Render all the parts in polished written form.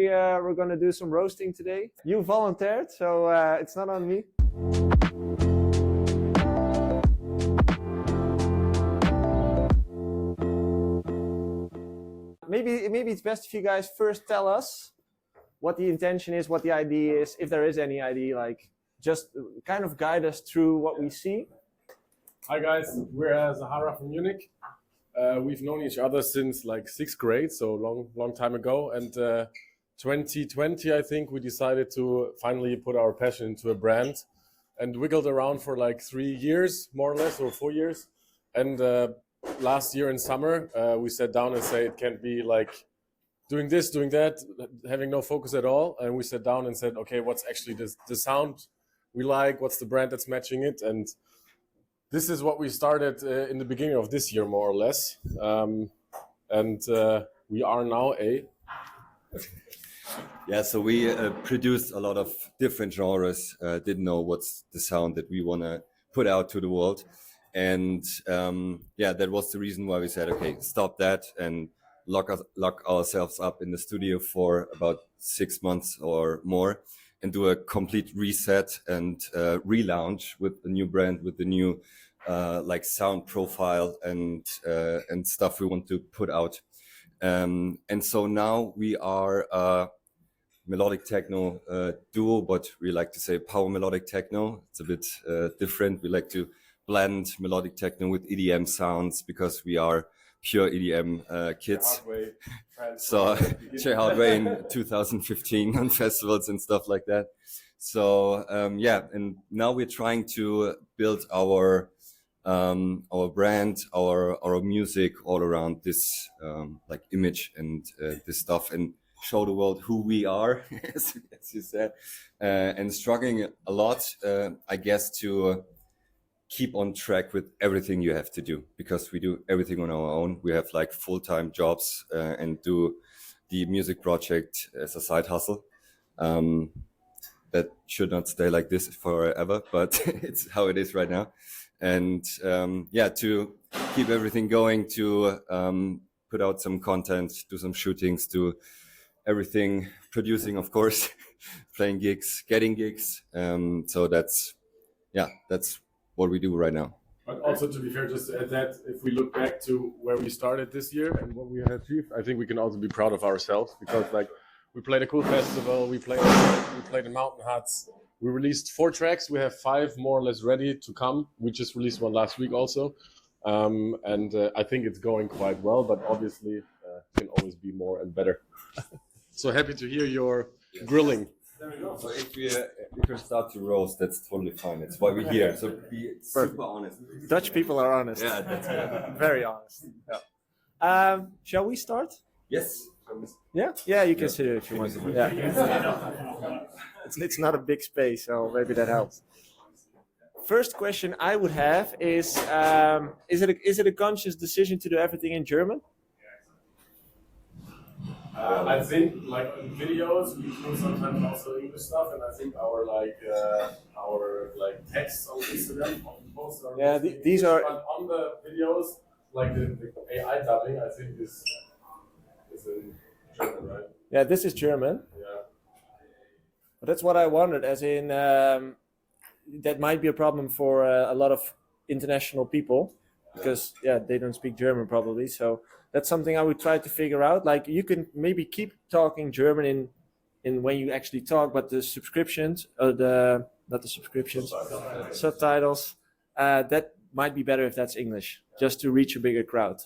we're gonna do some roasting today. You volunteered, so it's not on me. Maybe it's best if you guys first tell us what the intention is, what the idea is, if there is any idea, like just kind of guide us through what we see. Hi guys, we're Sahara from Munich. We've known each other since like 6th grade, so long time ago. And 2020, I think, we decided to finally put our passion into a brand and wiggled around for like 3 years, more or less, or 4 years. And last year in summer, we sat down and said it can't be like doing this, doing that, having no focus at all. And we sat down and said, okay, what's actually the sound we like? What's the brand that's matching it? And this is what we started in the beginning of this year, more or less. We are now a... Yeah, so we produced a lot of different genres, didn't know what's the sound that we want to put out to the world. And yeah, that was the reason why we said, okay, stop that and lock ourselves up in the studio for about 6 months or more and do a complete reset and relaunch with the new brand, with the new like sound profile and stuff we want to put out. And so now we are a melodic techno duo, but we like to say power melodic techno. It's a bit different. We like to blend melodic techno with EDM sounds because we are pure EDM kids. So Jay Hardway in 2015 on festivals and stuff like that. So yeah, and now we're trying to build our brand, our music all around this like image and this stuff, and show the world who we are, as you said, and struggling a lot, I guess, to keep on track with everything you have to do, because we do everything on our own. We have like full-time jobs and do the music project as a side hustle. That should not stay like this forever, but it's how it is right now. And yeah, to keep everything going, to put out some content, do some shootings, do everything, producing, of course, playing gigs, getting gigs. So that's what we do right now. But also, to be fair, just to add that if we look back to where we started this year and what we have achieved, I think we can also be proud of ourselves, because like we played a cool festival, we played in mountain huts, we released 4 tracks, we have 5 more or less ready to come. We just released one last week also, and I think it's going quite well, but obviously can always be more and better. So happy to hear your grilling. There we go. So if we start to roast, that's totally fine. That's why we're here. So be super honest. Dutch people are honest. Yeah, that's good. Very honest. Yeah. Shall we start? Yes. Yeah? Yeah, you can sit here if you want. Yeah. It's not a big space, so maybe that helps. First question I would have is it a conscious decision to do everything in German? I think like in videos we do sometimes also English stuff, and I think our texts on Instagram posts are these are on the videos, like the AI dubbing, I think is in German, right? Yeah, this is German. Yeah. But that's what I wondered, as in that might be a problem for a lot of international people, because they don't speak German probably. So that's something I would try to figure out. Like, you can maybe keep talking German in when you actually talk, but the subscriptions, subtitles, that might be better if that's English, just to reach a bigger crowd.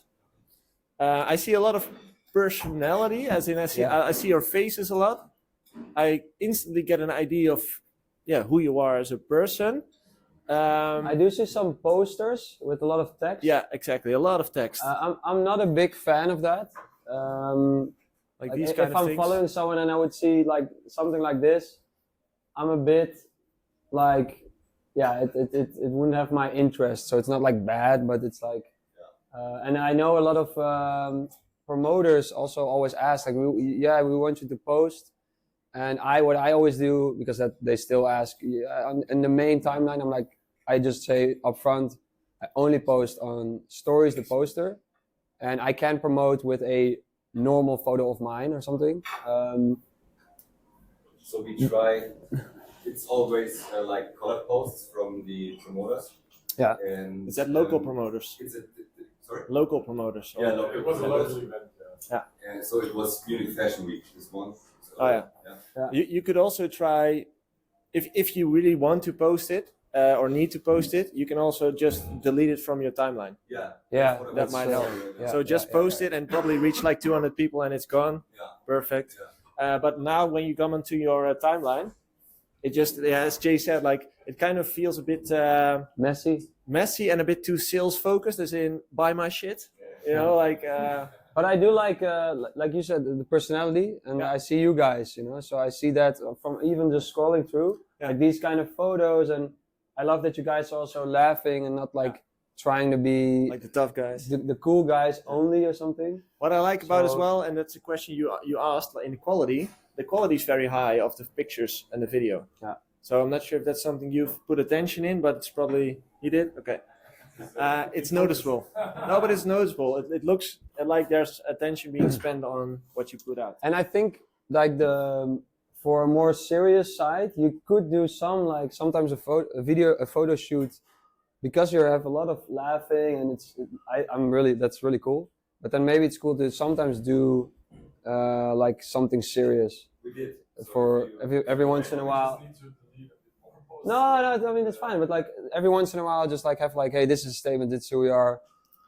I see a lot of personality, as in I see your faces a lot. I instantly get an idea of who you are as a person. I do see some posters with a lot of text. Yeah, exactly, a lot of text. I'm not a big fan of that. Like these kind if of I'm things. following someone and I would see like something like this, I'm a bit like, it wouldn't have my interest. So it's not like bad, but it's like, and I know a lot of promoters also always ask like, we want you to post. And what I always do, because they still ask in the main timeline, I'm like, I just say up front, I only post on stories, the poster, and I can promote with a normal photo of mine or something. So we try. It's always like collab posts from the promoters. Yeah. And Is that local promoters? It's a sorry. Local promoters. Yeah, or- local It was a promoters. local event. Yeah, so it was Munich Fashion Week this month. So, Oh, yeah. You could also try, if you really want to post it or need to post it, you can also just delete it from your timeline. Yeah. Yeah, That's what I that was might saying. help. Yeah. So just post it and probably reach like 200 people and it's gone. Yeah. Perfect. But now when you come onto your timeline, it just, as Jay said, like it kind of feels a bit messy and a bit too sales focused, as in buy my shit. You know, like. But I do like you said, the personality, and Yeah. I see you guys, you know, so I see that from even just scrolling through, Yeah. like these kind of photos, and I love that you guys are also laughing and not like trying to be Like the tough guys. the cool guys only or something. What I like about as So- well, and that's a question you asked, like in quality, the quality is very high of the pictures and the video. Yeah. So I'm not sure if that's something you've put attention in, but it's probably you did. Okay. It's noticeable. No, but it's noticeable. It looks like there's attention being spent on what you put out. And I think like for a more serious side, you could do some like sometimes a photo shoot, because you have a lot of laughing and that's really cool. But then maybe it's cool to sometimes do like something serious We did. So for if you- every once in a while. We just need to delete a bit more posts. No, I mean that's fine. But like every once in a while, just like have like, hey, this is a statement. This is who we are,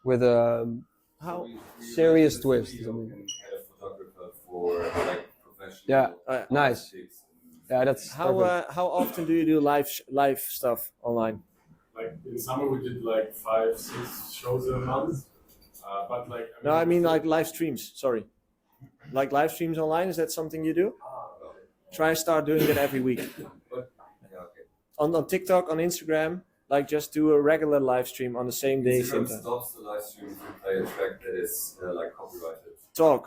with How? we serious this twist, video I mean. and had a photographer for like professional. Yeah. Nice. artists and- Yeah, that's perfect. How often do you do live stuff online? Like in summer we did like 5-6 shows a month. But like No, I mean like live streams. Sorry, like live streams online. Is that something you do? Try start doing that every week But, yeah, okay. on TikTok, on Instagram. Like just do a regular live stream on the same day. Same Instagram time. stops the live stream if you play a track that is like copyrighted. Talk,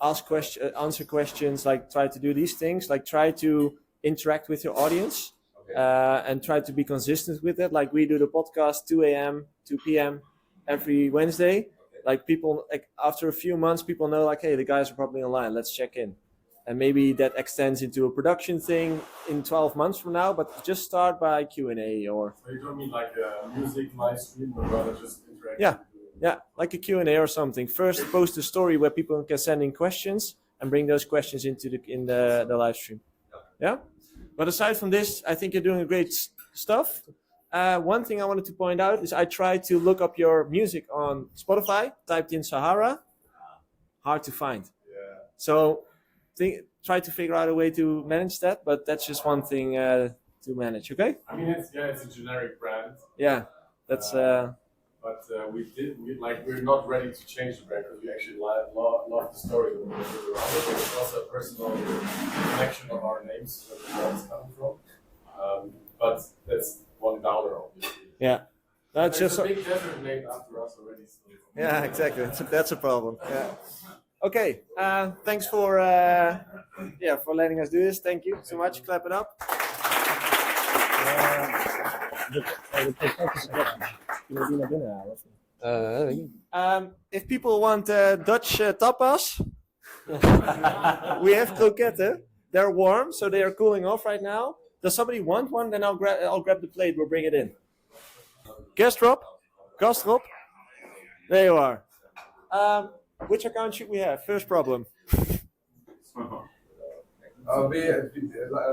ask questions, answer questions. Like try to do these things. Like try to interact with your audience. Okay. And try to be consistent with it. Like we do the podcast 2 a.m., 2 p.m. every Wednesday. Like people, like after a few months, people know like, hey, the guys are probably online. Let's check in, and maybe that extends into a production thing in 12 months from now. But just start by Q&A or So you don't mean like a music live stream, but rather just interact. yeah, like a Q&A or something. First, post a story where people can send in questions and bring those questions into the live stream. Yeah. But aside from this, I think you're doing great stuff. One thing I wanted to point out is I tried to look up your music on Spotify, typed in Sahara, hard to find. Yeah. So try to figure out a way to manage that, but that's just one thing to manage, okay? I mean, it's a generic brand, Yeah, that's... but we're not ready to change the brand because we actually love the story that we build around it. It's also a personal connection of our names where the brand is coming from. But that's one downer, obviously. yeah. That's There's just... a big desert named after us already. So Yeah, exactly. That's a problem. Yeah. Okay. Thanks for for letting us do this. Thank you so much. Clap it up. If people want Dutch tapas, we have croquetten. They're warm, so they are cooling off right now. Does somebody want one? Then I'll grab the plate. We'll bring it in. Gasdrop. There you are. Which account should we have? First problem.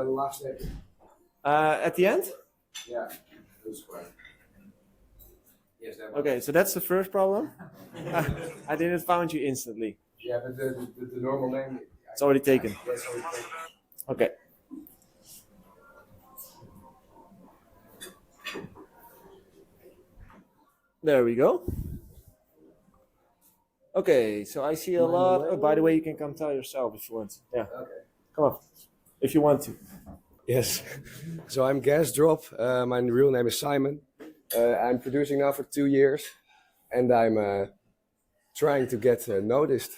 last name. At the end? Yeah. Yes, that Okay, so that's the first problem. I didn't found you instantly. Yeah, but the normal name. It's already taken. That's how we take. Okay. There we go. Okay, so I see a lot. Oh, by the way, you can come tell yourself if you want. Yeah. Okay. Come on. If you want to. Yes. So I'm Gasdrop. My real name is Simon. I'm producing now for 2 years, and I'm trying to get noticed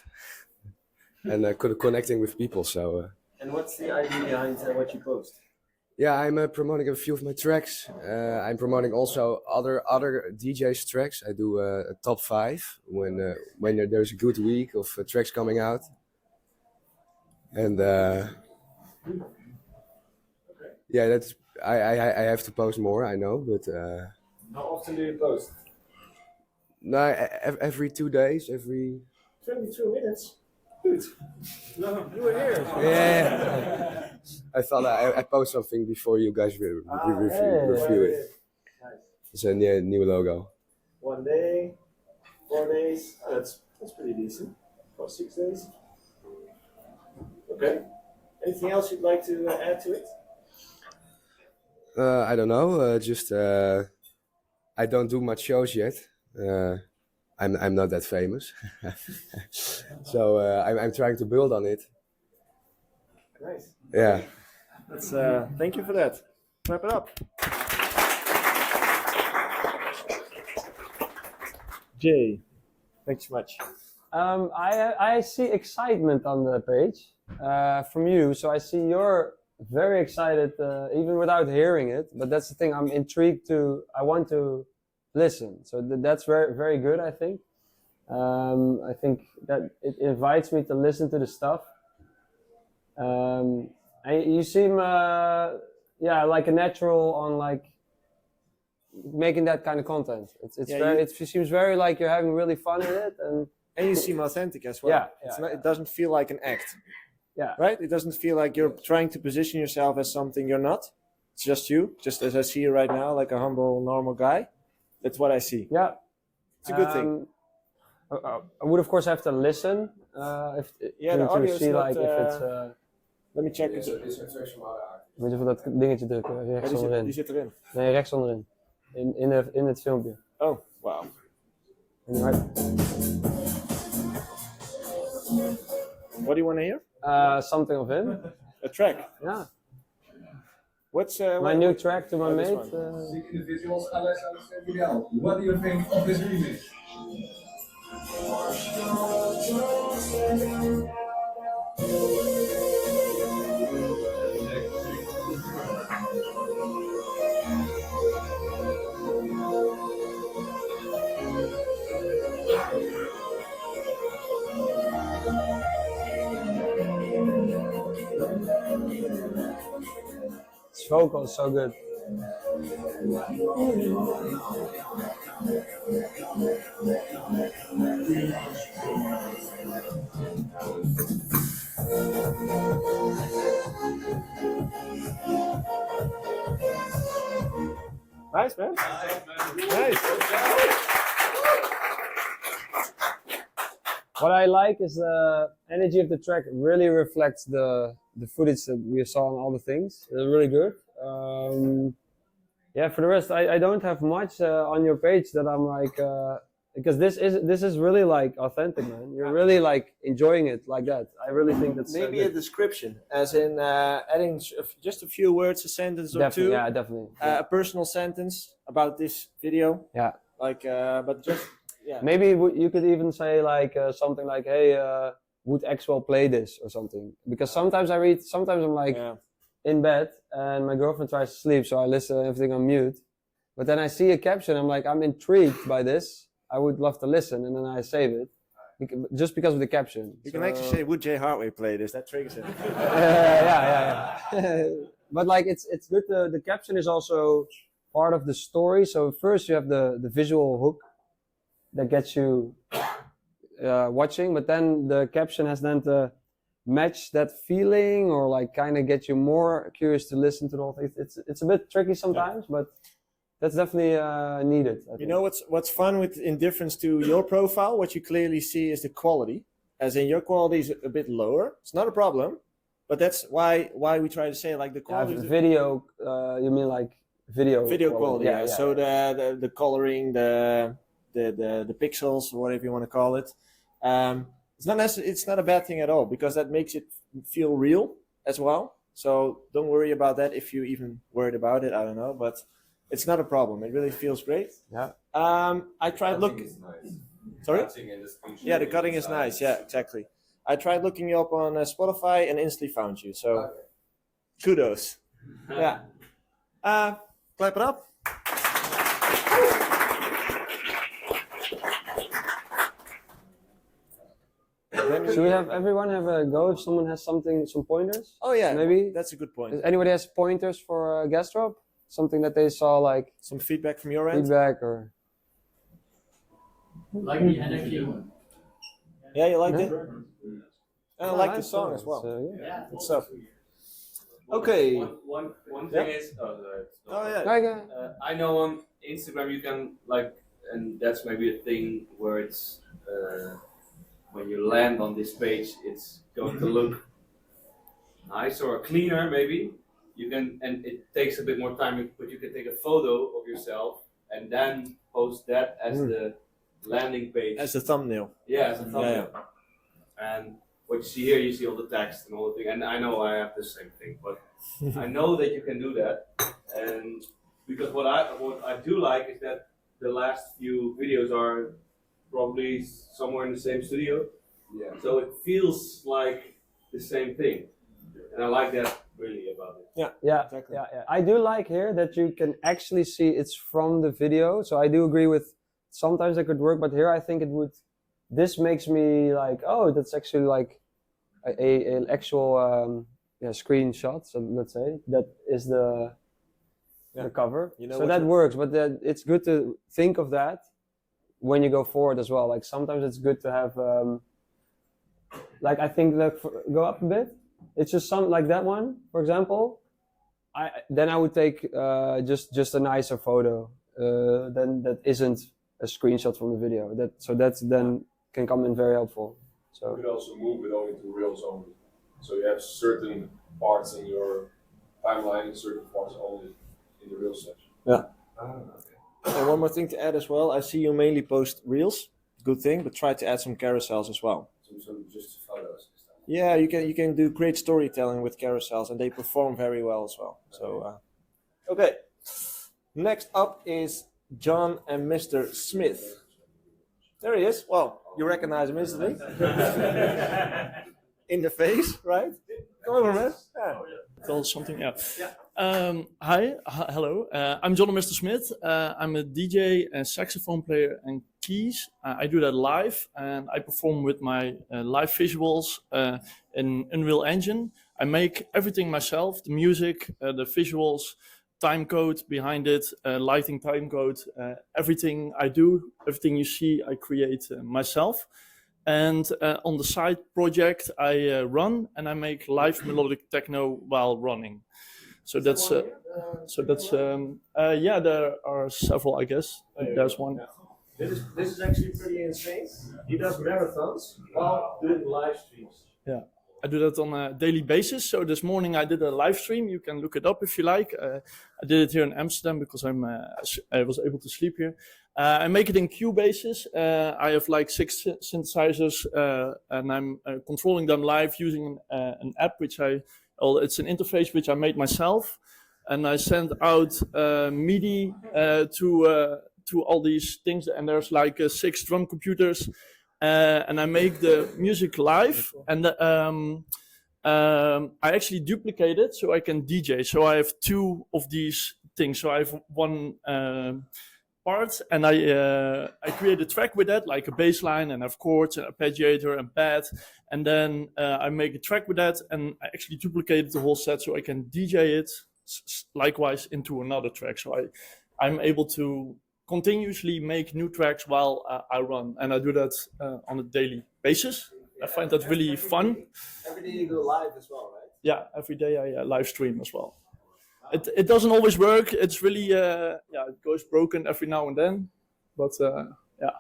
and connecting with people. So And what's the idea behind what you post? yeah, I'm promoting a few of my tracks. I'm promoting also other DJs' tracks. I do a top 5 when there's a good week of tracks coming out, and Yeah, that's I have to post more. I know, but How often do you post? no, every 2 days, every 22 minutes. Dude, no, you were here. yeah. I thought I post something before you guys review it. Nice. It's a new logo. 1 day, 4 days. Oh, that's pretty decent. For 6 days. Okay. Anything else you'd like to add to it? I don't know. Just I don't do much shows yet. I'm not that famous, so I'm trying to build on it. Nice. Yeah. That's thank you for that. Wrap it up. Jay, thanks so much. I see excitement on the page from you, so I see you're very excited even without hearing it. But that's the thing, I'm intrigued to. I want to listen, so that's very good. I think that it invites me to listen to the stuff. And you seem like a natural on like making that kind of content. It seems very like you're having really fun in it, and you seem authentic as well. Yeah, It doesn't feel like an act. Yeah. Right? It doesn't feel like you're trying to position yourself as something you're not. It's just you, just as I see you right now, like a humble, normal guy. That's what I see. Yeah. It's a good thing. I would of course have to listen the audio is see not, like if it's... Let me check it. Moet je even dat dingetje drukken, rechts onderin. Die zit erin. Nee, rechts onderin. In het filmpje. Oh, wow. What do you want to hear? Something of him. A track. Yeah. What's my new track to my this mate. Music individuals, LS and video. What do you think of this remix? His vocal is so good. Nice, man. Nice. What I like is the energy of the track really reflects the footage that we saw on all the things. It's really good. For the rest, I don't have much on your page that I'm like, because this is really like authentic, man. You're really like enjoying it like that. I really think that's maybe a description, as in adding just a few words, a sentence or two. Yeah, definitely. A personal sentence about this video. Yeah. Like, but just yeah. Maybe you could even say like something like, "Hey, would Axwell play this?" or something. Because sometimes I'm like in bed and my girlfriend tries to sleep, so I listen to everything on mute. But then I see a caption, I'm like, I'm intrigued by this. I would love to listen, and then I save it, just because of the caption. You can actually say, "Would Jay Hardway play this?" That triggers it. Yeah. But like, it's good. The caption is also part of the story. So first you have the visual hook that gets you watching, but then the caption has then to match that feeling, or like kind of get you more curious to listen to the whole thing. It's a bit tricky sometimes, but that's definitely needed. You know what's fun with, in difference to your profile, what you clearly see is the quality. As in, your quality is a bit lower. It's not a problem, but that's why we try to say like the quality. Video, you mean like video quality? Yeah. So the coloring, the pixels, or whatever you want to call it. It's not a bad thing at all, because that makes it feel real as well. So don't worry about that if you even worried about it. I don't know, but it's not a problem. It really feels great. Yeah. I tried looking. Nice. Sorry. Yeah, The cutting is nice. Yeah, exactly. I tried looking you up on Spotify and instantly found you. So kudos. Yeah. Clap it up. Then Should we have everyone have a go if someone has something, some pointers? Oh yeah, Maybe. that's a good point. Does anybody has pointers for Gasdrop? Something that they saw, like Some feedback from your end. feedback or? Like the energy. Yeah, you liked Yeah. it. And I like the song as well. So, yeah. Yeah. Good stuff. Okay. One thing is, Oh yeah. Okay. I know on Instagram you can like, and that's maybe a thing where it's when you land on this page, it's going to look nice or cleaner maybe. You can, and it takes a bit more time, but you can take a photo of yourself and then post that as the landing page. As a thumbnail. Yeah, as a thumbnail. And what you see here, you see all the text and all the thing. And I know I have the same thing, but I know that you can do that. And because what I do like is that the last few videos are probably somewhere in the same studio. Yeah. So it feels like the same thing. And I like that really about it. Yeah, Exactly. yeah. I do like here that you can actually see it's from the video. So I do agree with sometimes that could work, but here I think it would. This makes me like, oh, that's actually like an actual screenshot. So let's say that is the cover. You know so that works, but it's good to think of that when you go forward as well. Like sometimes it's good to have, like I think like go up a bit. It's just some like that one, for example. Then I would take just a nicer photo then that isn't a screenshot from the video. That's then can come in very helpful. So You could also move it only to Reels only. So you have certain parts in your timeline and certain parts only in the Reels section. Yeah. Okay. And one more thing to add as well. I see you mainly post reels. Good thing, but try to add some carousels as well. So just photos. Yeah, you can do great storytelling with carousels, and they perform very well as well. So, okay. Next up is John and Mr. Smith. There he is. Well, you recognize him instantly. In the face, right? Come over, man. Yeah. Tell something, yeah. Hello. I'm John and Mr. Smith. I'm a DJ and saxophone player and keys. I do that live, and I perform with my live visuals in Unreal Engine. I make everything myself: the music, the visuals, time code behind it, lighting time code. Everything I do, everything you see, I create myself. And on the side project, I run and I make live melodic techno while running. So that's yeah. There are several, I guess. There's one. This is actually pretty insane. He does marathons while doing live streams. Yeah, I do that on a daily basis. So this morning I did a live stream. You can look it up if you like. I did it here in Amsterdam because I was able to sleep here. I make it in Cubases. I have like 6 synthesizers, and I'm controlling them live using an app it's an interface which I made myself, and I send out MIDI to all these things. And there's like 6 drum computers, and I make the music live, and I actually duplicate it so I can DJ. So I have 2 of these things. So I have one part, and I create a track with that, like a bass line, and I have chords and arpeggiator and pad, and then I make a track with that, and I actually duplicate the whole set so I can DJ it likewise into another track. So I'm able to continuously make new tracks while I run, and I do that on a daily basis. I find that really fun. Every day you go live as well, right? Yeah, every day I live stream as well. It doesn't always work. It's really it goes broken every now and then, but yeah.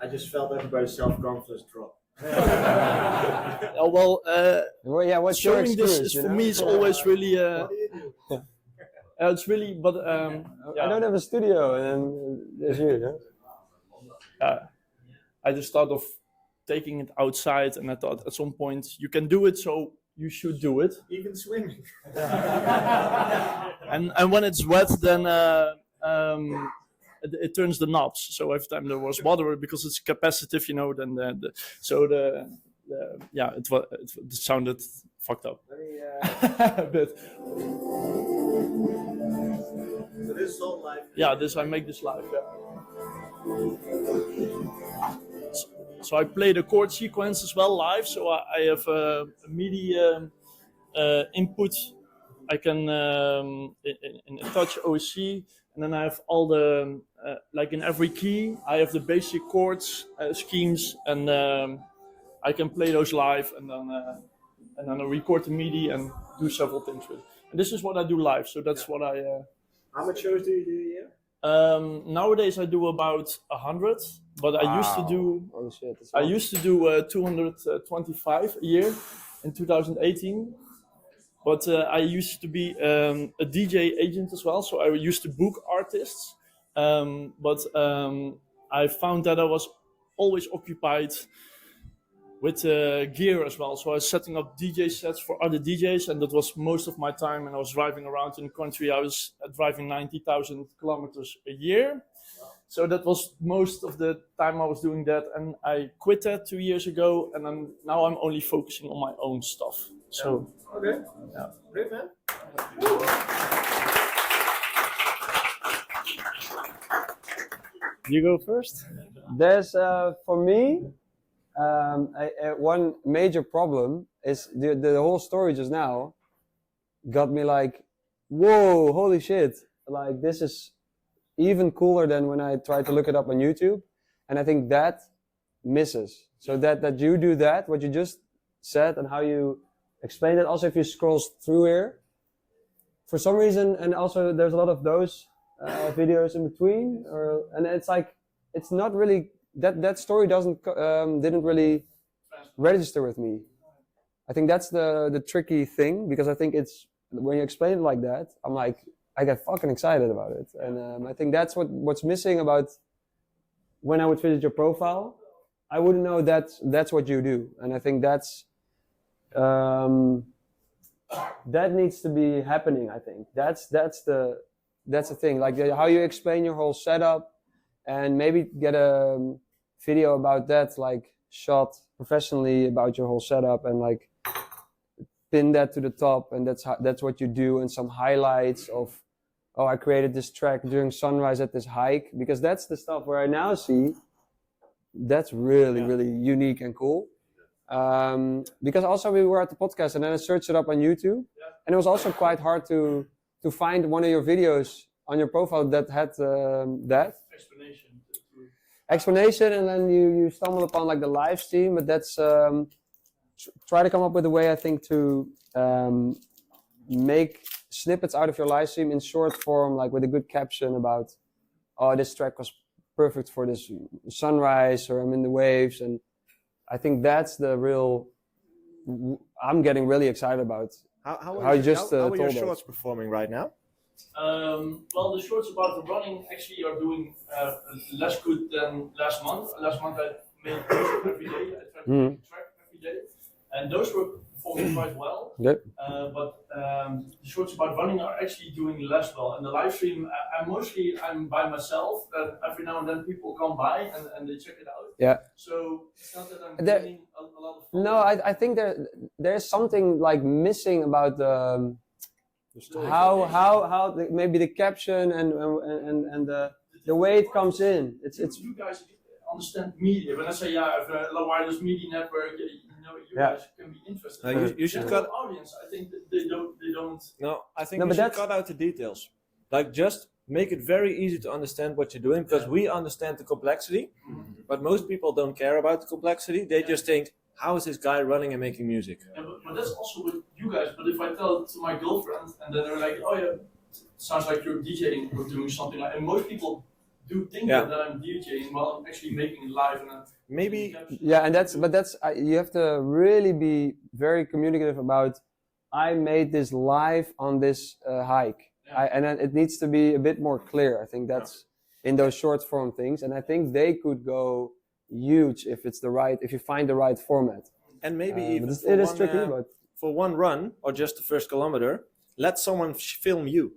I just felt everybody's self-confidence drop. Well, well, yeah, what's your showing this experience? is for me is always really. It's really, but I don't have a studio, and there's you. I just thought of taking it outside, and I thought at some point you can do it, so you should do it. Even swimming. And when it's wet, then it turns the knobs. So every time there was water, because it's capacitive, then it sounded fucked up. Let me, A bit. so this is all live. Yeah, I make this live. Yeah. So I play the chord sequence as well live. So I have a MIDI input. I can in touch OSC, and then I have all the like in every key I have the basic chords schemes, and I can play those live, and then I record the MIDI and do several things with it. And this is what I do live. So that's what I. How much shows do you do a year? Nowadays I do about 100, but I used to do. Oh shit! I used to do 225 a year in 2018. But I used to be a DJ agent as well, so I used to book artists. But I found that I was always occupied with gear as well. So I was setting up DJ sets for other DJs, and that was most of my time. And I was driving around in the country. I was driving 90,000 kilometers a year. So that was most of the time I was doing that. And I quit that 2 years ago, and now I'm only focusing on my own stuff. So. Okay. Yeah. Great, man. You go first. There's for me one major problem is the whole story just now got me like, whoa, holy shit! Like this is even cooler than when I tried to look it up on YouTube, and I think that misses. So that you do that, what you just said, and how you explain it. Also, if you scroll through here, for some reason, and also there's a lot of those videos in between, and it's like it's not really that story didn't really register with me. I think that's the tricky thing, because I think it's when you explain it like that, I'm like I get fucking excited about it, and I think that's what's missing about when I would visit your profile. I wouldn't know that's what you do, and I think that's. That needs to be happening. I think that's the thing. Like how you explain your whole setup, and maybe get a video about that, like shot professionally about your whole setup, and like pin that to the top, and that's what you do, and some highlights of, oh, I created this track during sunrise at this hike, because that's the stuff where I now see that's really really unique and cool. Because also we were at the podcast, and then I searched it up on YouTube, and it was also quite hard to find one of your videos on your profile that had that explanation, and then you stumbled upon like the live stream. But that's try to come up with a way, I think, to make snippets out of your live stream in short form, like with a good caption about, oh, this track was perfect for this sunrise, or I'm in the waves. And I think that's the real. I'm getting really excited about. How you just are your told shorts us. performing right now? Well, the shorts about the running actually are doing less good than last month. Last month I made every day. I tried to make a track every day, and those were performing quite well. Yep. But the shorts about running are actually doing less well. And the live stream, I'm by myself. Every now and then people come by and they check it out. Yeah. So it's not that I'm There- gaining a lot of. No, I think there's something like missing about the how maybe the caption and the way it comes in. It's You guys understand media. When I say I have a wireless media network, you guys can be interested. You should The cut. audience. I think that they don't. No, I think No, you but should that's- cut out the details. Like just make it very easy to understand what you're doing, because we understand the complexity, but most people don't care about the complexity. They just think, how is this guy running and making music? Yeah, but that's also with you guys. But if I tell it to my girlfriend and then they're like, oh yeah, sounds like you're DJing or doing something like, and most people do think Yeah. that I'm DJing while I'm actually making it live. And Maybe Yeah, and that's you have to really be very communicative about. I made this live on this hike, and then it needs to be a bit more clear. I think that's in those short form things, and I think they could go huge if you find the right format. and maybe even But for it is one, tricky, but for one run or just the first kilometer, let someone film you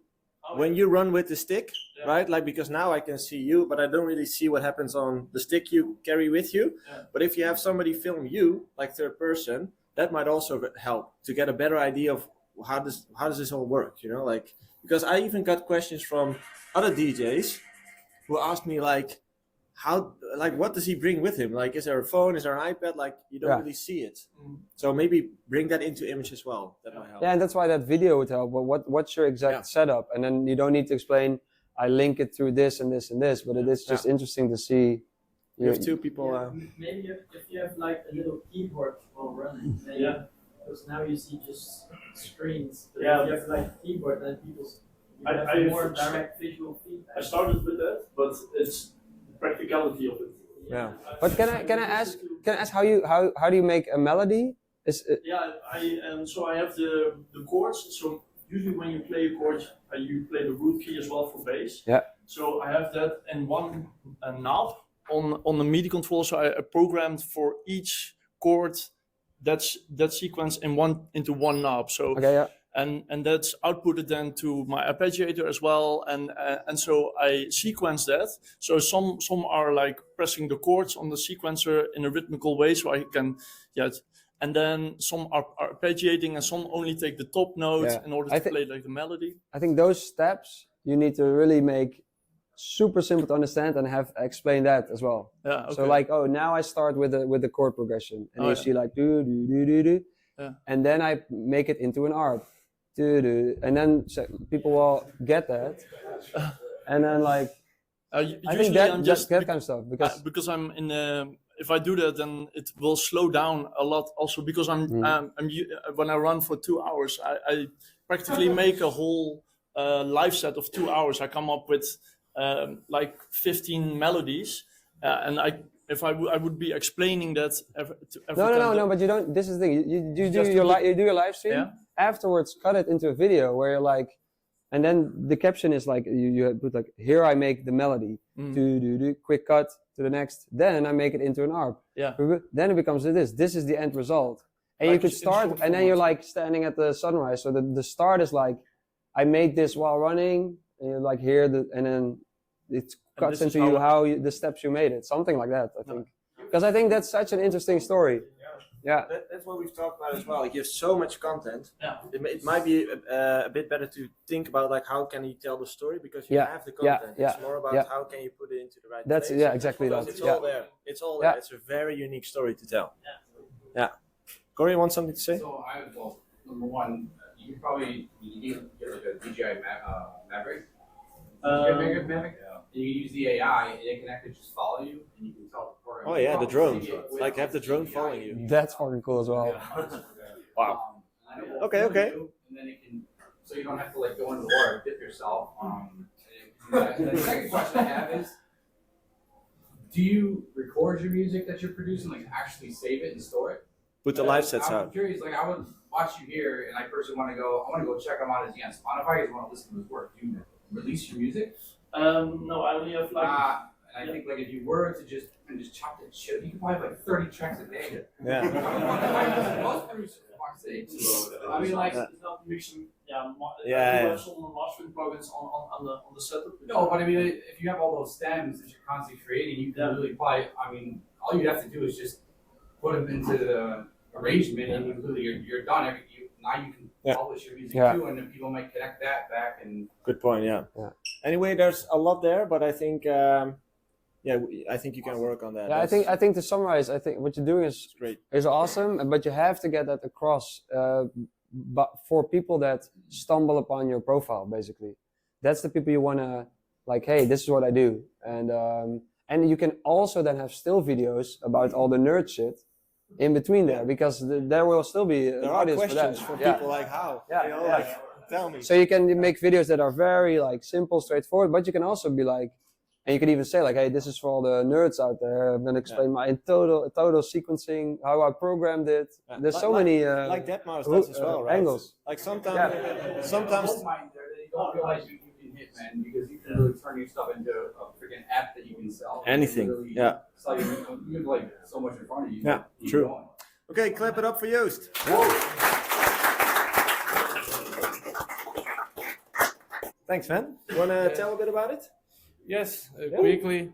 Oh, when you run with the stick, Yeah. right? Like, because now I can see you, but I don't really see what happens on the stick you carry with you. Yeah. But if you have somebody film you, like third person, that might also help to get a better idea of how does this all work, like, because I even got questions from other DJs who asked me like, how, like, what does he bring with him? Like, is there a phone? Is there an iPad? Like, you don't really see it. So maybe bring that into image as well. That might help. Yeah, and that's why that video would help. But what's your exact setup? And then you don't need to explain, I link it through this and this and this, but it is just interesting to see. You have two people. Maybe if you have like a little keyboard while running, because now you see just screens. But if you have like a keyboard, then people have more direct visual feedback. I started with that, but it's the practicality of it. Yeah. But can I ask how do you make a melody? So I have the chords. So usually when you play a chord, you play the root key as well for bass. Yeah. So I have that in one knob on the MIDI controller. So I programmed for each chord that sequence into one knob. So and that's outputted then to my arpeggiator as well, and so I sequence that. So some are like pressing the chords on the sequencer in a rhythmical way, so I can and then some are arpeggiating, and some only take the top note in order to play like the melody. I think those steps you need to really make super simple to understand and have explain that as well. Yeah. Okay. So like, oh, now I start with the chord progression, and you see like do do do do do, and then I make it into an arp. And then people will get that, and then like I think that kind of stuff because I'm in if I do that, then it will slow down a lot. Also because I'm when I run for 2 hours, I practically make a whole live set of 2 hours. I come up with like 15 melodies, and I would be explaining that every No, but you don't. This is the thing. You do your live stream. Yeah. Afterwards, cut it into a video where you're like, and then the caption is like you put like, here I make the melody, do quick cut to the next. Then I make it into an arp. Yeah. Then it becomes this. This is the end result. And like you could start, and then you're like standing at the sunrise. So the start is like, I made this while running, and you're like here, and then it cuts into the steps you made it, something like that. I think, because I think that's such an interesting story. Yeah, that's what we've talked about as well. Like, you have so much content. Yeah, it might be a bit better to think about like how can you tell the story, because you have the content. It's more about how can you put it into the right place. Exactly that. It's all there. It's all there. It's a very unique story to tell. Yeah. Corey, you want something to say? So number one, you could probably get like a DJI Maverick. Maverick. You can use the AI, and it can actually just follow you, and you can tell the program. Oh yeah, the drone. Like, have the drone following you. That's fucking cool as well. Wow. Okay. And then it can, so you don't have to like go into the water, dip yourself. And the second question I have is, do you record your music that you're producing, like actually save it and store it? Put the live sets out. I'm curious, like I would watch you here, and I personally want to go check him out. Is he on Spotify? I just want to listen to his work. Do you release your music? No, I only have like. And I think like if you were to just chop that shit, you could probably have like 30 tracks a day. Yeah. Most producers want to say. I mean, like it's not mixing. I do have some mastering plugins on the setup. No, but I mean, if you have all those stems that you're constantly creating, you can really apply. I mean, all you have to do is just put them into the arrangement, and you're done. Now you can publish your music too, and then people might connect that back. And good point. Yeah. Anyway, there's a lot there, but I think I think you can work on that. Yeah, I think to summarize, I think what you're doing is great. Is awesome, but you have to get that across. But for people that stumble upon your profile, basically, that's the people you want to like. Hey, this is what I do, and you can also then have still videos about all the nerd shit in between there, because there will still be an audience for that. For people like how. Like, tell me. So you can make videos that are very like simple, straightforward, but you can also be like, and you can even say like, hey, this is for all the nerds out there. I'm gonna explain my total sequencing, how I programmed it. There's so many like Deadmau5 does as well, right? Angles. Like sometimes you don't realize you can hit, man, because you can really turn your stuff into a freaking app that you can sell. Anything. Really sell you have like so much in front of you. Yeah, true. Okay, clap it up for Joost. Thanks, man. You want to tell a bit about it? Yes, quickly.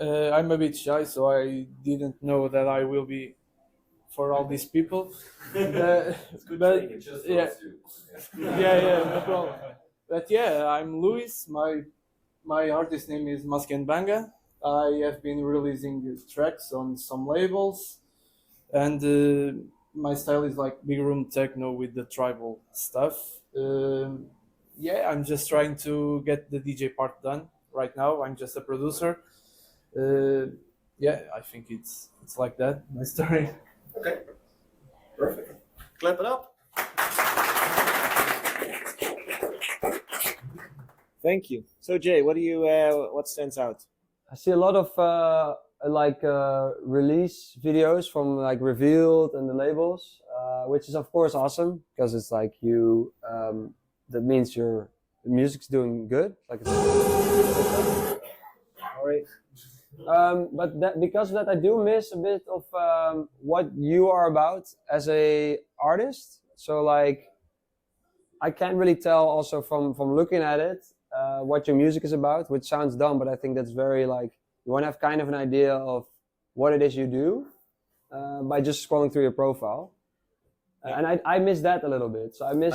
I'm a bit shy, so I didn't know that I will be for all these people. It's good but thing. It's just yeah, us two. no problem. But yeah, I'm Luis. My artist name is Maski Banga. I have been releasing tracks on some labels, and my style is like big room techno with the tribal stuff. Yeah, I'm just trying to get the DJ part done right now. I'm just a producer. Yeah, I think it's like that. My story. Okay. Perfect. Clap it up. Thank you. So Jay, what do you what stands out? I see a lot of release videos from like Revealed and the labels, which is of course awesome because it's like you that means your the music's doing good. Like it's All right. but that, because of that, I do miss a bit of what you are about as a artist. So like, I can't really tell also from looking at it what your music is about, which sounds dumb, but I think that's very like you want to have kind of an idea of what it is you do by just scrolling through your profile. And I miss that a little bit. So I miss,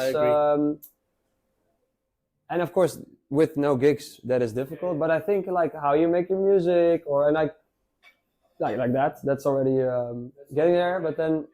and of course, with no gigs, that is difficult. But I think like how you make your music, or and like that, that's already getting there. But then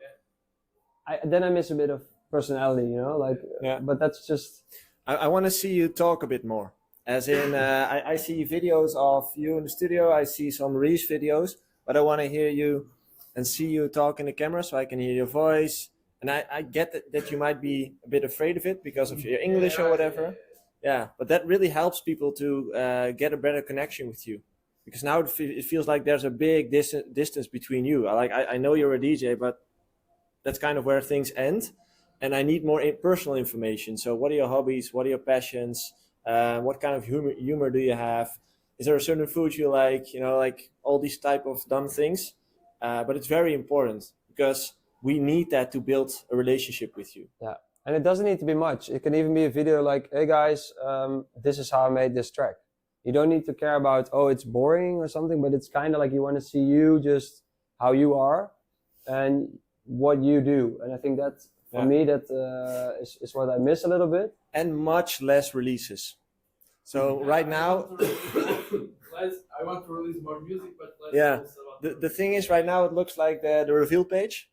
I miss a bit of personality, you know, like. Yeah. But that's just. I want to see you talk a bit more. As in, I see videos of you in the studio. I see some release videos, but I want to hear you and see you talk in the camera, so I can hear your voice. And I get that you might be a bit afraid of it because of your English or whatever. Yeah, but that really helps people to get a better connection with you, because now it feels like there's a big distance between you. I know you're a DJ, but that's kind of where things end, and I need more personal information. So what are your hobbies? What are your passions? What kind of humor do you have? Is there a certain food you like? You know, like all these type of dumb things. But it's very important because we need that to build a relationship with you. Yeah. And it doesn't need to be much. It can even be a video like, hey guys, this is how I made this track. You don't need to care about, oh, it's boring or something, but it's kind of like you want to see you just how you are and what you do. And I think that, for me, that is what I miss a little bit. And much less releases. So right now... I want to release more music, but the thing is, right now it looks like the reveal page.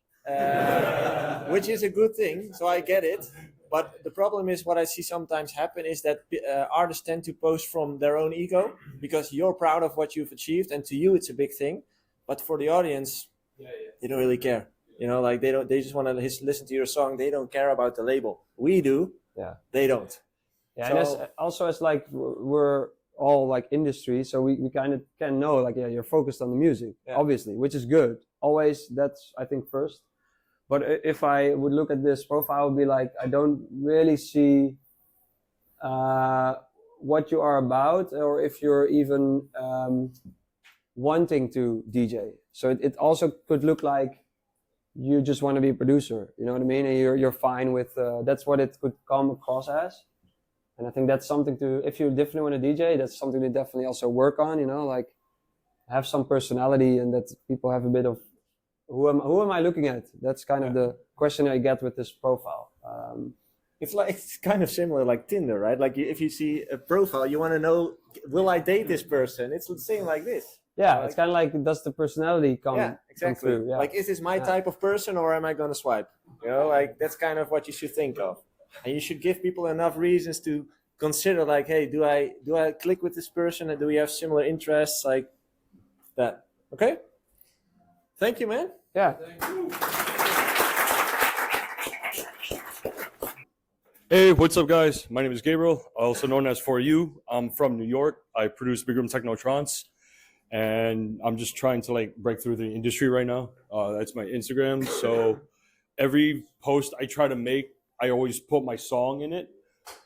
Which is a good thing, so I get it. But the problem is, what I see sometimes happen is that artists tend to post from their own ego because you're proud of what you've achieved, and to you it's a big thing. But for the audience, they don't really care. You know, like they just want to listen to your song. They don't care about the label. We do. Yeah. They don't. Yeah, so, and also as like we're all like industry, so we kind of can know like you're focused on the music, obviously, which is good. Always, that's I think first. But if I would look at this profile, I would be like, I don't really see what you are about, or if you're even wanting to DJ. So it also could look like you just want to be a producer. You know what I mean? And you're fine with that's what it could come across as. And I think that's something to, if you definitely want to DJ, that's something to definitely also work on. You know, like have some personality, and that people have a bit of. Who am I looking at? That's kind of the question I get with this profile. It's kind of similar like Tinder, right? Like if you see a profile, you want to know, will I date this person? It's the same like this. Yeah, it's kind of like, does the personality come exactly. come through? Yeah. Like, is this my type of person, or am I going to swipe? You know, like that's kind of what you should think of, and you should give people enough reasons to consider. Like, hey, do I click with this person, and do we have similar interests? Like that. Okay. Thank you, man. Yeah. Hey, what's up, guys? My name is Gabriel, also known as For You. I'm from New York. I produce Big Room Techno Trance, and I'm just trying to like break through the industry right now. That's my Instagram. So every post I try to make, I always put my song in it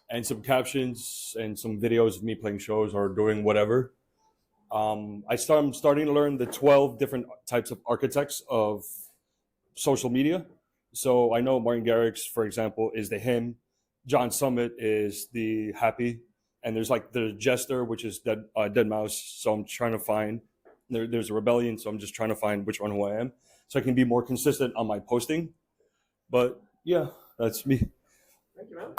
and some captions and some videos of me playing shows or doing whatever. I'm starting to learn the 12 different types of architects of social media. So I know Martin Garrix, for example, is the him. John Summit is the happy. And there's like the jester, which is dead mouse. So I'm trying to find, there's a rebellion. So I'm just trying to find which one who I am, so I can be more consistent on my posting. But yeah, that's me. Thank you, man.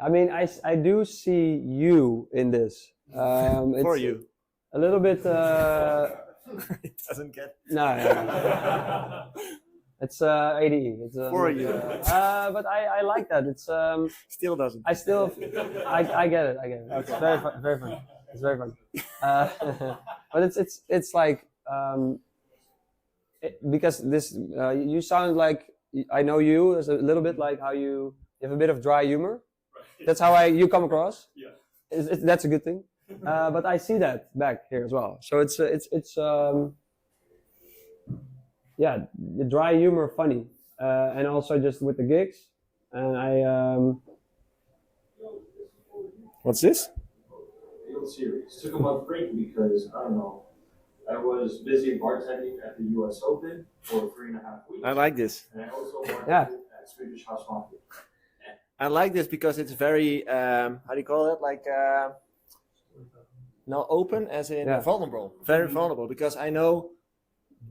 I mean, I do see you in this. For It's you. a little bit. It doesn't get. No, it's ADE. It's For you. but I like that. It's Still doesn't. I still I get it. I get it. It's very fun. Very fun. It's very fun. But it's like because this you sound like I know you as a little bit like how you have a bit of dry humor. That's how you come across. Yeah. That's a good thing. But I see that back here as well. So it's yeah, the dry humor funny, and also just with the gigs. And What's this? LILS series. Took a month break because I don't know. I was busy bartending at the U.S. Open for 3.5 weeks. I like this. And I also bartended Yeah. at Swedish House Mafia. I like this because it's very how do you call it? Like not open, as in Yeah. vulnerable. Very vulnerable, because I know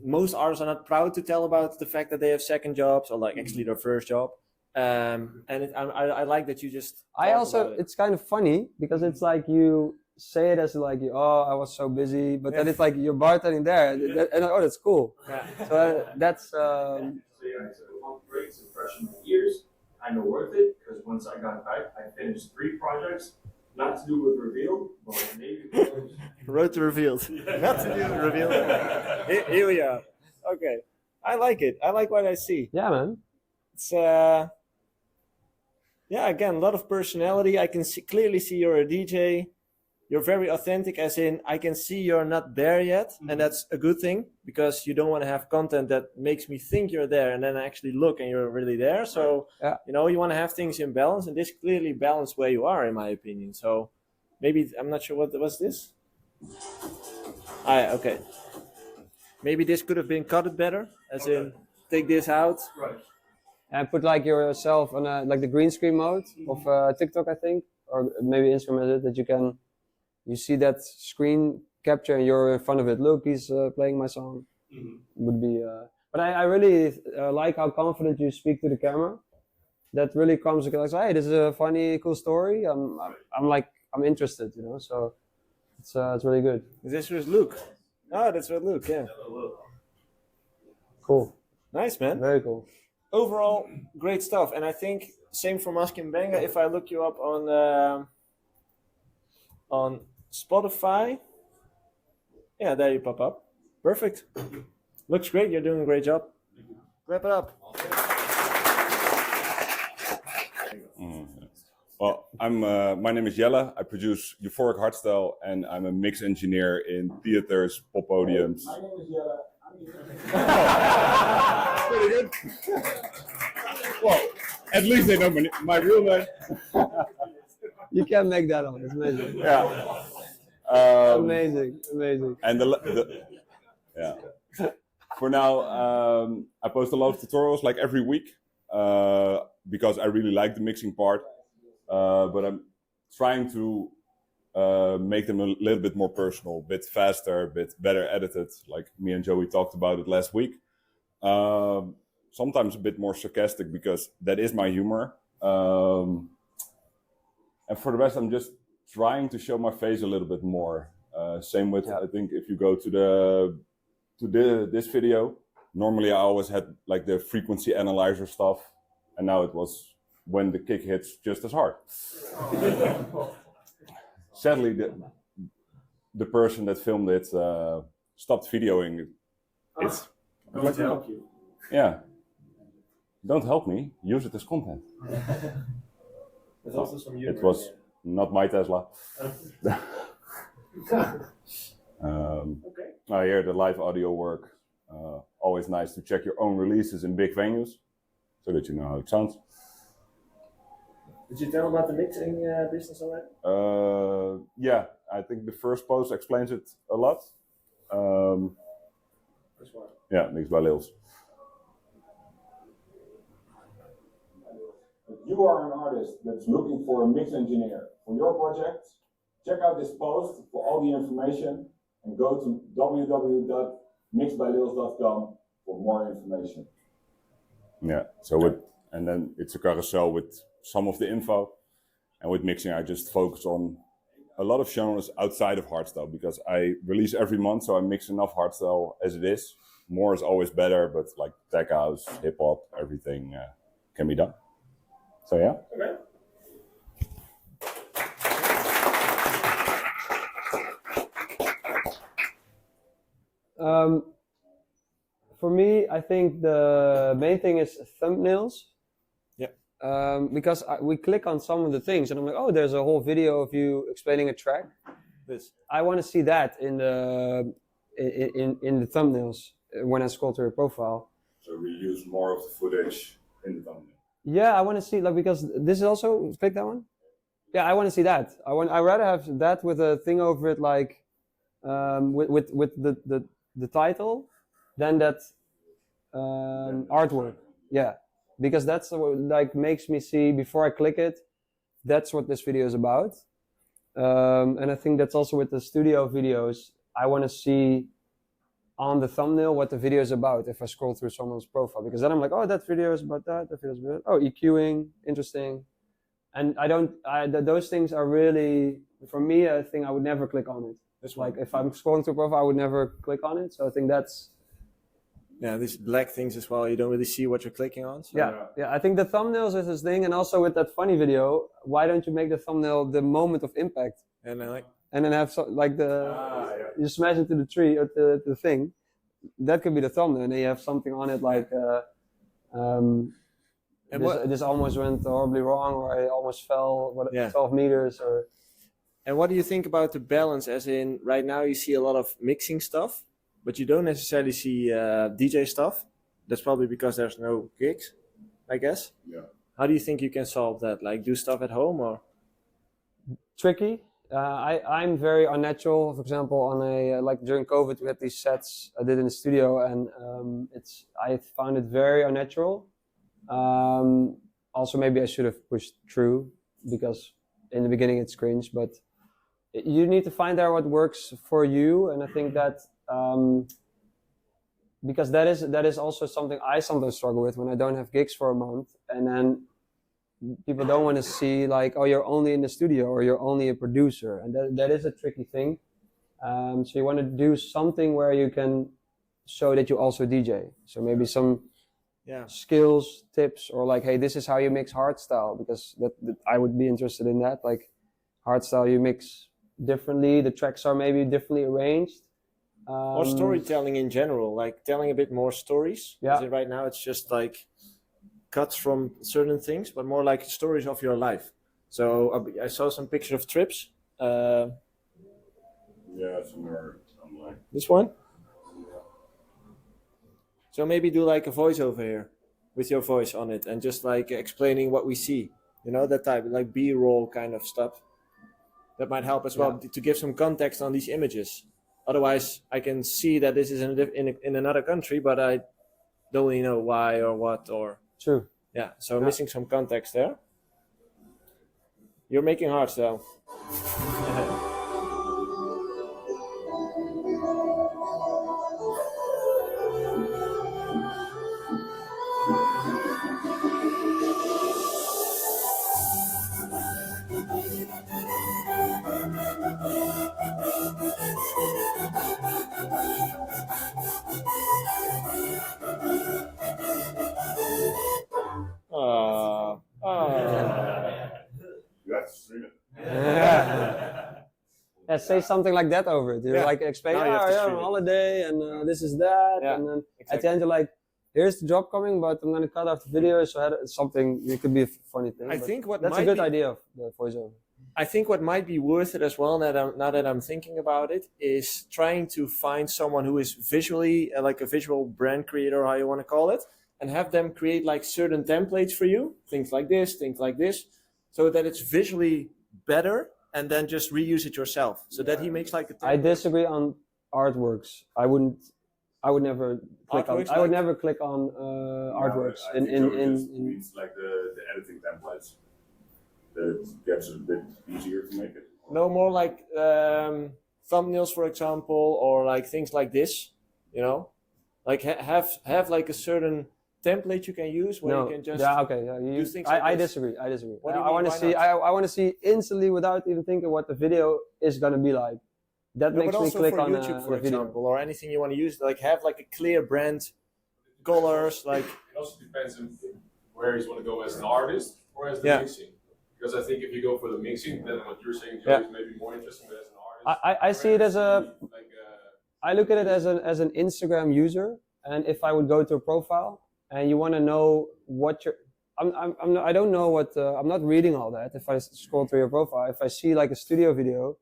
most artists are not proud to tell about the fact that they have second jobs or like actually their first job. And I like that you just. I talk also about it. it's kind of funny because it's like you say it as like oh I was so busy, but then it's like you're bartending there, and oh that's cool. Yeah. So that's So yeah, I took a month break to freshen my ears. Kind of worth it because once I got back, I finished 3 projects. Not to do with Reveal, but maybe. Road to revealed. Not to do revealed. Here we are. Okay, I like it. I like what I see. yeah, man. It's yeah, again, a lot of personality. I can clearly see you're a DJ. You're very authentic, as in I can see you're not there yet, and that's a good thing because you don't want to have content that makes me think you're there and then I actually look and you're really there. So Yeah. you know, you want to have things in balance, and this clearly balanced where you are, in my opinion. So maybe I'm not sure what was this. Okay. Maybe this could have been cut better, as in take this out. Right. And put like yourself on like the green screen mode of TikTok, I think, or maybe Instagram has it that you see that screen capture and you're in front of it. Look, he's playing my song. Would be, but I really like how confident you speak to the camera. That really comes across. Hey, this is a funny, cool story. I'm interested, you know. So it's really good. This was Luke. Oh, that's what Luke. Yeah. Cool. Nice, man. Very cool. Overall, great stuff. And I think same for Maski Banga. If I look you up on Spotify, yeah, there you pop up. Perfect. Looks great. You're doing a great job. Wrap it up. Well, my name is Jelle. I produce Euphoric Hardstyle, and I'm a mix engineer in theaters, pop podiums. My name is Jelle. Pretty good. Well, at least they know my real name. You can't make that up. It's amazing. Yeah. Amazing. And yeah. For now, I post a lot of tutorials like every week because I really like the mixing part. But I'm trying to make them a little bit more personal, a bit faster, a bit better edited, like me and Joey talked about it last week. Sometimes a bit more sarcastic because that is my humor. And for the rest, I'm just trying to show my face a little bit more. Same with, I think, if you go to this video, normally I always had like the frequency analyzer stuff, and now it was when the kick hits just as hard. Sadly, the person that filmed it stopped videoing it. It's going to help you. Yeah. Don't help me. Use it as content. There's also some humor It was in not my Tesla. I hear the live audio work. Always nice to check your own releases in big venues, so that you know how it sounds. Did you tell about the mixing business already? Yeah, I think the first post explains it a lot. Yeah, mixed by LILS. If you are an artist that's looking for a mix engineer for your project, check out this post for all the information and go to www.mixedbylils.com for more information. Yeah, so and then it's a carousel with some of the info. And with mixing, I just focus on a lot of genres outside of hardstyle because I release every month, so I mix enough hardstyle as it is. More is always better, but like tech house, hip hop, everything can be done. So yeah. Okay. For me, I think the main thing is thumbnails. Yeah. Because we click on some of the things, and I'm like, oh, there's a whole video of you explaining a track. This. I want to see that in the thumbnails when I scroll to your profile. So we use more of the footage in the thumbnail. Yeah, I want to see, like, because this is also, click that one. Yeah, I want to see that. I rather have that with a thing over it, like with the title, than that artwork. Yeah, because that's what like makes me see before I click it. That's what this video is about. And I think that's also with the studio videos. I want to see on the thumbnail what the video is about if I scroll through someone's profile, because then I'm like, oh, that video is about that video is about that. Oh, EQing, interesting. And those things are really, for me, a thing I would never click on it. It's like if I'm scrolling through a profile, I would never click on it. So I think that's... Yeah, these black things as well, you don't really see what you're clicking on. So. Yeah, I think the thumbnails is this thing, and also with that funny video, why don't you make the thumbnail the moment of impact? And then have you smash into the tree or the thing. That could be the thumbnail, and then you have something on it like this almost went horribly wrong, or I almost fell 12 meters, or. And what do you think about the balance? As in, right now you see a lot of mixing stuff, but you don't necessarily see DJ stuff. That's probably because there's no gigs, I guess. Yeah. How do you think you can solve that? Like, do stuff at home or? Tricky. I'm very unnatural. For example, on like during COVID, we had these sets I did in the studio, and I found it very unnatural. Also, maybe I should have pushed through, because in the beginning it's cringe, but you need to find out what works for you. And I think that because that is also something I sometimes struggle with when I don't have gigs for a month, and then people don't want to see like, oh, you're only in the studio or you're only a producer, and that is a tricky thing. So you want to do something where you can show that you also DJ. So maybe some skills, tips, or like, hey, this is how you mix hardstyle, because that I would be interested in that. Like hardstyle, you mix differently. The tracks are maybe differently arranged. Or storytelling in general, like telling a bit more stories. Yeah. Because right now it's just like cuts from certain things, but more like stories of your life. So I saw some pictures of trips. Yeah, somewhere online. This one? So maybe do like a voiceover here with your voice on it, and just like explaining what we see, you know, that type, like B-roll kind of stuff. That might help as well to give some context on these images. Otherwise, I can see that this is in another country, but I don't really know why or what or. True. Yeah, so missing some context there. You're making hardstyle. You have to stream it. Yeah, say something like that over it. You're like explain, I'm on holiday, and this is that, and then at the end you're like, here's the job coming, but I'm gonna cut off the video, so something. It could be a funny thing. I think that's a good idea of the voiceover. I think what might be worth it as well, now that I'm thinking about it, is trying to find someone who is visually like a visual brand creator, or how you want to call it, and have them create like certain templates for you, things like this, so that it's visually better, and then just reuse it yourself, so that he makes like a template. I disagree on artworks. I would never click on. I would never click on artworks. It's like the editing templates. That gets a bit easier to make it. No, more like thumbnails, for example, or like things like this. You know, like have like a certain template you can use where you can just use things I like this? disagree. I disagree. What do you I mean, want to why see. not? I want to see instantly without even thinking what the video is gonna be like. That No, makes but me also click for on YouTube, the for video. example, or anything you want to use, like have like a clear brand, colors, like. It also depends on where you want to go as an artist or as the Yeah. mixing. Because I think if you go for the mixing, then what you're saying, Joe, is maybe more interesting. But as an artist, I see it as I look at it as an Instagram user, and if I would go to a profile and you want to know what you're, I don't know what I'm not reading all that. If I scroll through your profile, if I see like a studio video,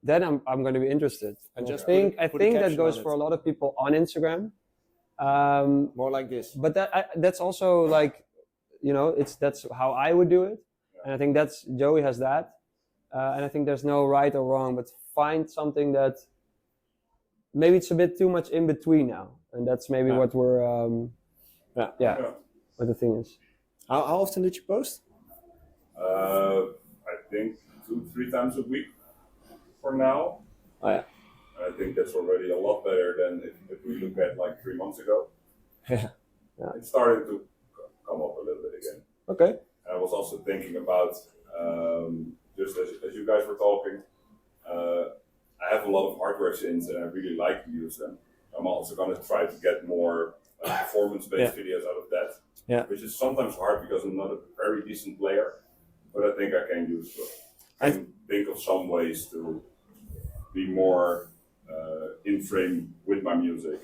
then I'm going to be interested. And just I put a think that caption goes on for it. a lot of people on Instagram. More like this. But that's also like, you know, that's how I would do it, and I think that's Joey has that, and I think there's no right or wrong, but find something that maybe it's a bit too much in between now, and that's maybe what we're what the thing is. How often did you post? I think 2-3 times a week for now. Oh yeah. I think that's already a lot better than if we look at like 3 months ago. Yeah. It's starting to come up a little bit again. Okay. And I was also thinking about, just as you guys were talking, I have a lot of hardware synths and I really like to use them. I'm also going to try to get more performance-based videos out of that. Yeah. Which is sometimes hard because I'm not a very decent player, but I think I can use it. I can think of some ways to be more in frame with my music.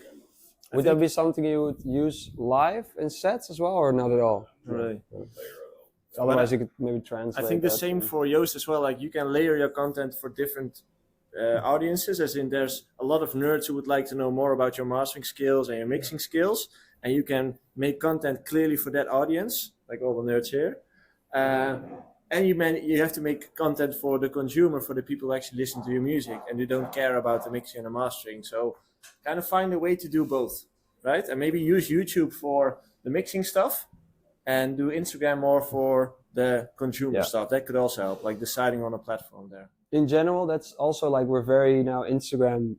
Would that be something you would use live in sets as well, or not at all? Really? Otherwise, you could maybe translate. I think the that same for Joost as well. Like you can layer your content for different audiences, as in there's a lot of nerds who would like to know more about your mastering skills and your mixing skills, and you can make content clearly for that audience, like all the nerds here. And you have to make content for the consumer, for the people who actually listen to your music, and you don't care about the mixing and the mastering. So kind of find a way to do both, right? And maybe use YouTube for the mixing stuff and do Instagram more for the consumer stuff. That could also help, like deciding on a platform there. In general, that's also like we're very now Instagram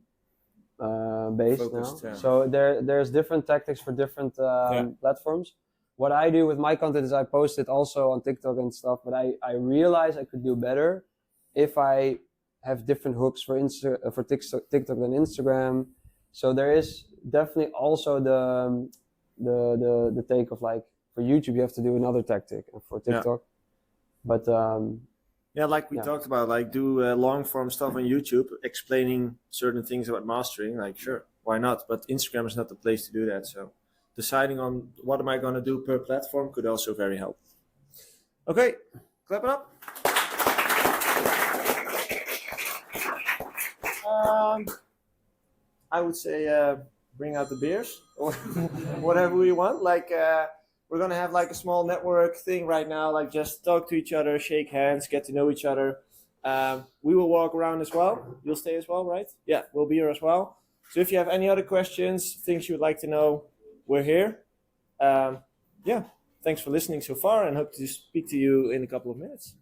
based Focused, now. yeah. So there's different tactics for different platforms. What I do with my content is I post it also on TikTok and stuff, but I realize I could do better if I have different hooks for TikTok than Instagram. So there is definitely also the take of like for YouTube you have to do another tactic, and for TikTok, but like we talked about, like do long form stuff on YouTube, explaining certain things about mastering. Like sure, why not? But Instagram is not the place to do that. So deciding on what am I going to do per platform could also very help. Okay, clap it up. I would say bring out the beers or whatever we want. Like we're gonna have like a small network thing right now. Like just talk to each other, shake hands, get to know each other. We will walk around as well. You'll stay as well, right? Yeah, we'll be here as well. So if you have any other questions, things you would like to know, we're here. Thanks for listening so far, and hope to speak to you in a couple of minutes.